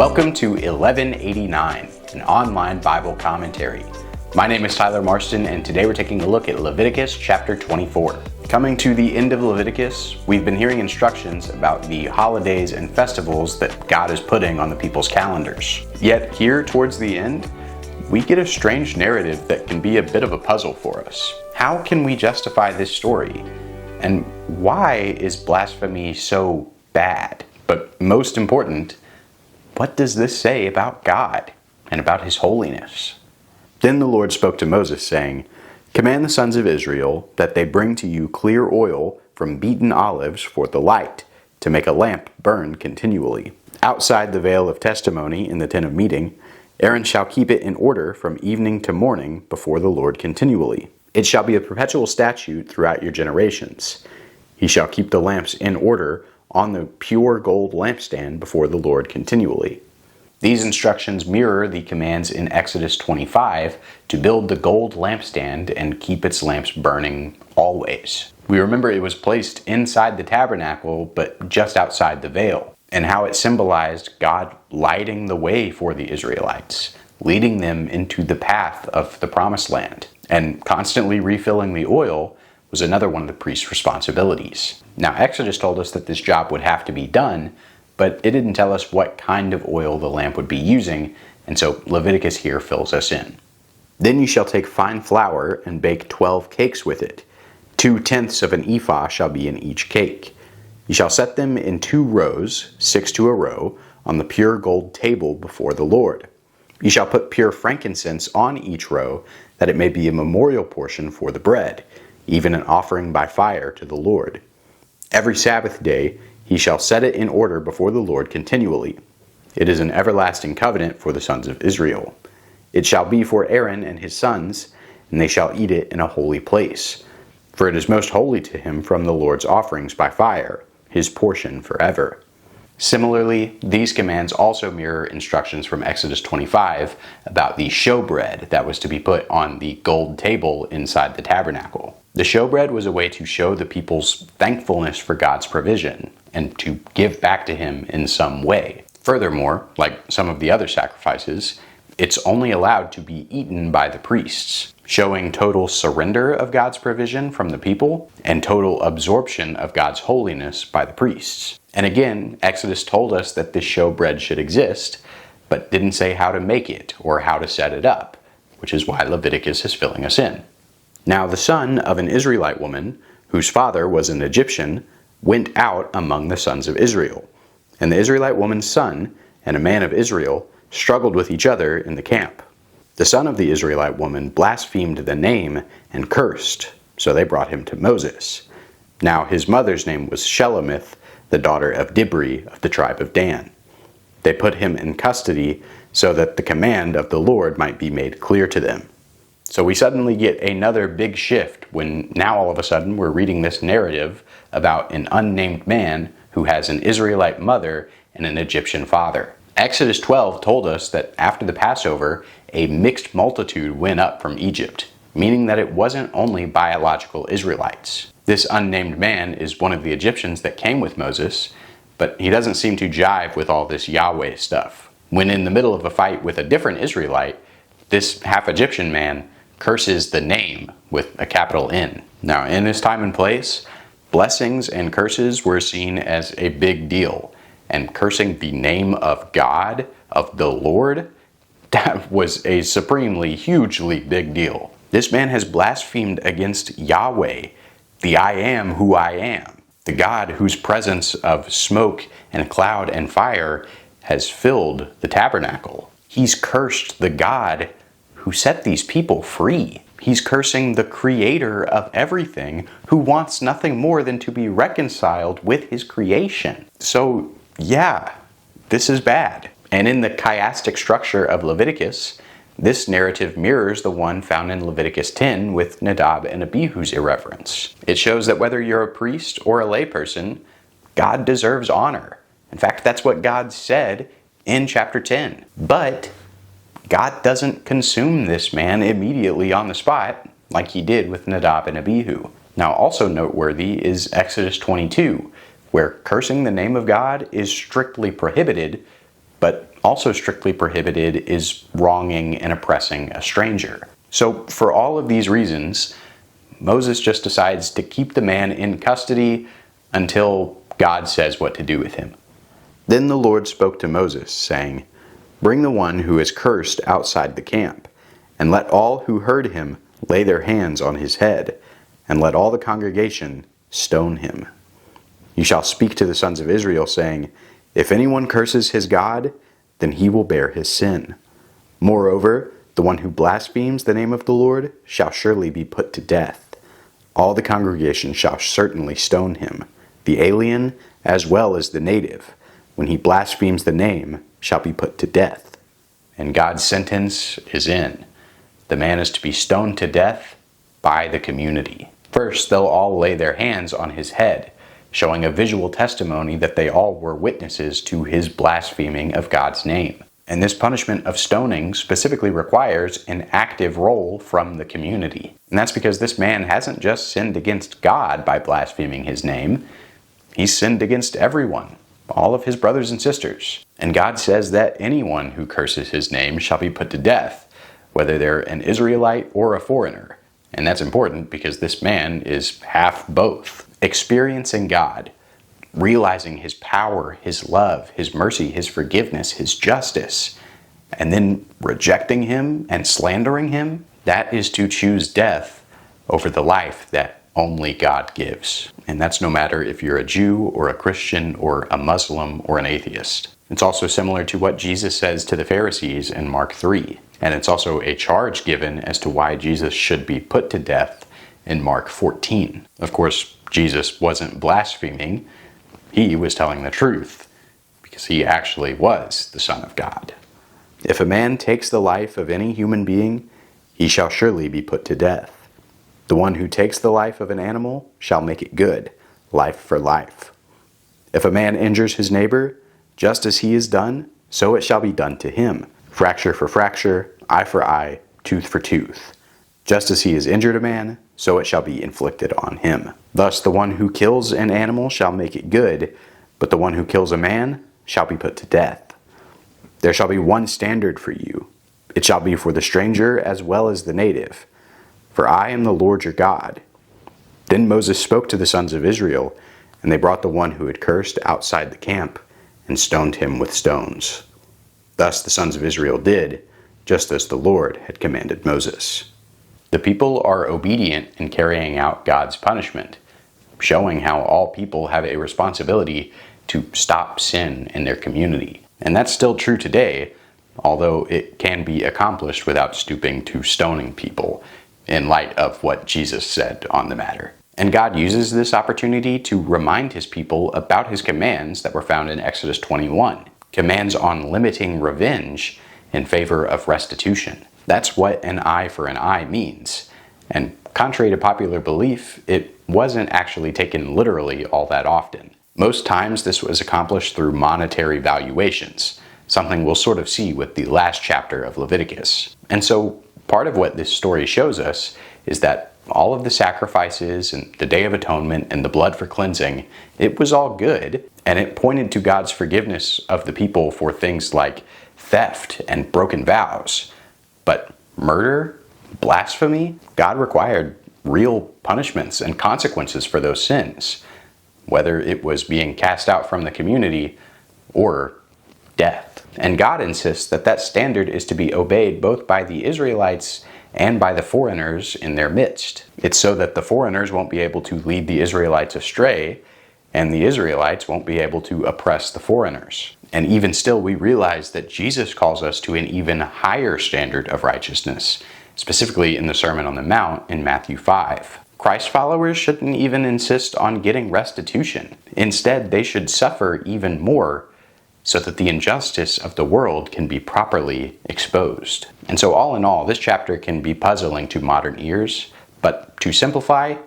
Welcome to 1189, an online Bible commentary. My name is Tyler Marston, and today we're taking a look at Leviticus chapter 24. Coming to the end of Leviticus, we've been hearing instructions about the holidays and festivals that God is putting on the people's calendars. Yet here towards the end, we get a strange narrative that can be a bit of a puzzle for us. How can we justify this story? And why is blasphemy so bad? But most important, what does this say about God and about His holiness? Then the Lord spoke to Moses, saying, "Command the sons of Israel that they bring to you clear oil from beaten olives for the light, to make a lamp burn continually. Outside the veil of testimony in the tent of meeting, Aaron shall keep it in order from evening to morning before the Lord continually. It shall be a perpetual statute throughout your generations. He shall keep the lamps in order on the pure gold lampstand before the Lord continually." These instructions mirror the commands in Exodus 25 to build the gold lampstand and keep its lamps burning always. We remember it was placed inside the tabernacle, but just outside the veil, and how it symbolized God lighting the way for the Israelites, leading them into the path of the promised land. And constantly refilling the oil was another one of the priest's responsibilities. Now, Exodus told us that this job would have to be done, but it didn't tell us what kind of oil the lamp would be using, and so Leviticus here fills us in. "Then you shall take fine flour and bake 12 cakes with it. 2/10 of an ephah shall be in each cake. You shall set them in 2 rows, 6 to a row, on the pure gold table before the Lord. You shall put pure frankincense on each row, that it may be a memorial portion for the bread, even an offering by fire to the Lord. Every Sabbath day he shall set it in order before the Lord continually. It is an everlasting covenant for the sons of Israel. It shall be for Aaron and his sons, and they shall eat it in a holy place. For it is most holy to him from the Lord's offerings by fire, his portion forever." Similarly, these commands also mirror instructions from Exodus 25 about the showbread that was to be put on the gold table inside the tabernacle. The showbread was a way to show the people's thankfulness for God's provision and to give back to Him in some way. Furthermore, like some of the other sacrifices, it's only allowed to be eaten by the priests, showing total surrender of God's provision from the people and total absorption of God's holiness by the priests. And again, Exodus told us that this showbread should exist, but didn't say how to make it or how to set it up, which is why Leviticus is filling us in. "Now the son of an Israelite woman, whose father was an Egyptian, went out among the sons of Israel. And the Israelite woman's son and a man of Israel struggled with each other in the camp. The son of the Israelite woman blasphemed the name and cursed, so they brought him to Moses. Now his mother's name was Shelemith, the daughter of Dibri of the tribe of Dan. They put him in custody so that the command of the Lord might be made clear to them." So we suddenly get another big shift when now all of a sudden we're reading this narrative about an unnamed man who has an Israelite mother and an Egyptian father. Exodus 12 told us that after the Passover, a mixed multitude went up from Egypt, meaning that it wasn't only biological Israelites. This unnamed man is one of the Egyptians that came with Moses, but he doesn't seem to jive with all this Yahweh stuff. When in the middle of a fight with a different Israelite, this half-Egyptian man curses the name with a capital N. Now, in this time and place, blessings and curses were seen as a big deal, and cursing the name of God, of the Lord, that was a supremely, hugely big deal. This man has blasphemed against Yahweh, the I am who I am, the God whose presence of smoke and cloud and fire has filled the tabernacle. He's cursed the God who set these people free. He's cursing the creator of everything, who wants nothing more than to be reconciled with his creation. So yeah, this is bad. And in the chiastic structure of Leviticus, this narrative mirrors the one found in Leviticus 10 with Nadab and Abihu's irreverence. It shows that whether you're a priest or a layperson, God deserves honor. In fact, that's what God said in chapter 10. But God doesn't consume this man immediately on the spot like He did with Nadab and Abihu. Now, also noteworthy is Exodus 22, where cursing the name of God is strictly prohibited, but Also strictly prohibited is wronging and oppressing a stranger. So for all of these reasons, Moses just decides to keep the man in custody until God says what to do with him. Then the Lord spoke to Moses, saying, "Bring the one who is cursed outside the camp, and let all who heard him lay their hands on his head, and let all the congregation stone him. You shall speak to the sons of Israel, saying, If anyone curses his God, then he will bear his sin. Moreover, the one who blasphemes the name of the Lord shall surely be put to death. All the congregation shall certainly stone him, the alien as well as the native, when he blasphemes the name, shall be put to death." And God's sentence is in. The man is to be stoned to death by the community. First, they'll all lay their hands on his head, showing a visual testimony that they all were witnesses to his blaspheming of God's name. And this punishment of stoning specifically requires an active role from the community. And that's because this man hasn't just sinned against God by blaspheming his name, he's sinned against everyone, all of his brothers and sisters. And God says that anyone who curses his name shall be put to death, whether they're an Israelite or a foreigner. And that's important because this man is half both. Experiencing God, realizing his power, his love, his mercy, his forgiveness, his justice, and then rejecting him and slandering him, that is to choose death over the life that only God gives. And that's no matter if you're a Jew or a Christian or a Muslim or an atheist. It's also similar to what Jesus says to the Pharisees in Mark 3. And it's also a charge given as to why Jesus should be put to death in Mark 14. Of course, Jesus wasn't blaspheming. He was telling the truth, because he actually was the Son of God. If a man takes the life of any human being, he shall surely be put to death. The one who takes the life of an animal shall make it good, life for life. If a man injures his neighbor, just as he is done, so it shall be done to him. Fracture for fracture, eye for eye, tooth for tooth. Just as he has injured a man, so it shall be inflicted on him. Thus the one who kills an animal shall make it good, but the one who kills a man shall be put to death. There shall be one standard for you. It shall be for the stranger as well as the native. For I am the Lord your God. Then Moses spoke to the sons of Israel, and they brought the one who had cursed outside the camp, and stoned him with stones. Thus the sons of Israel did, just as the Lord had commanded Moses. The people are obedient in carrying out God's punishment, showing how all people have a responsibility to stop sin in their community. And that's still true today, although it can be accomplished without stooping to stoning people, in light of what Jesus said on the matter. And God uses this opportunity to remind his people about his commands that were found in Exodus 21, commands on limiting revenge in favor of restitution. That's what an eye for an eye means. And contrary to popular belief, it wasn't actually taken literally all that often. Most times this was accomplished through monetary valuations, something we'll sort of see with the last chapter of Leviticus. And so part of what this story shows us is that all of the sacrifices and the Day of Atonement and the blood for cleansing, it was all good, and it pointed to God's forgiveness of the people for things like theft and broken vows. But murder, blasphemy, God required real punishments and consequences for those sins, whether it was being cast out from the community or death. And God insists that that standard is to be obeyed both by the Israelites and by the foreigners in their midst. It's so that the foreigners won't be able to lead the Israelites astray, and the Israelites won't be able to oppress the foreigners. And even still, we realize that Jesus calls us to an even higher standard of righteousness, specifically in the Sermon on the Mount in Matthew 5. Christ followers shouldn't even insist on getting restitution. Instead, they should suffer even more so that the injustice of the world can be properly exposed. And so all in all, this chapter can be puzzling to modern ears, but to simplify,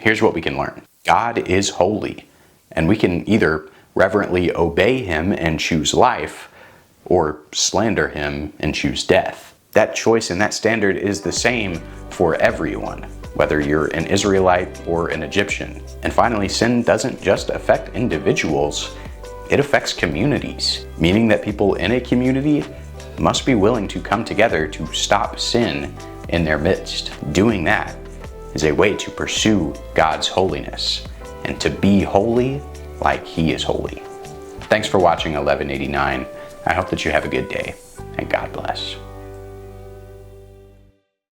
here's what we can learn. God is holy, and we can either reverently obey him and choose life, or slander him and choose death. That choice and that standard is the same for everyone, whether you're an Israelite or an Egyptian. And finally, sin doesn't just affect individuals, It affects communities, meaning that people in a community must be willing to come together to stop sin in their midst. Doing that is a way to pursue God's holiness and to be holy like He is holy. Thanks for watching 1189. I hope that you have a good day, and God bless.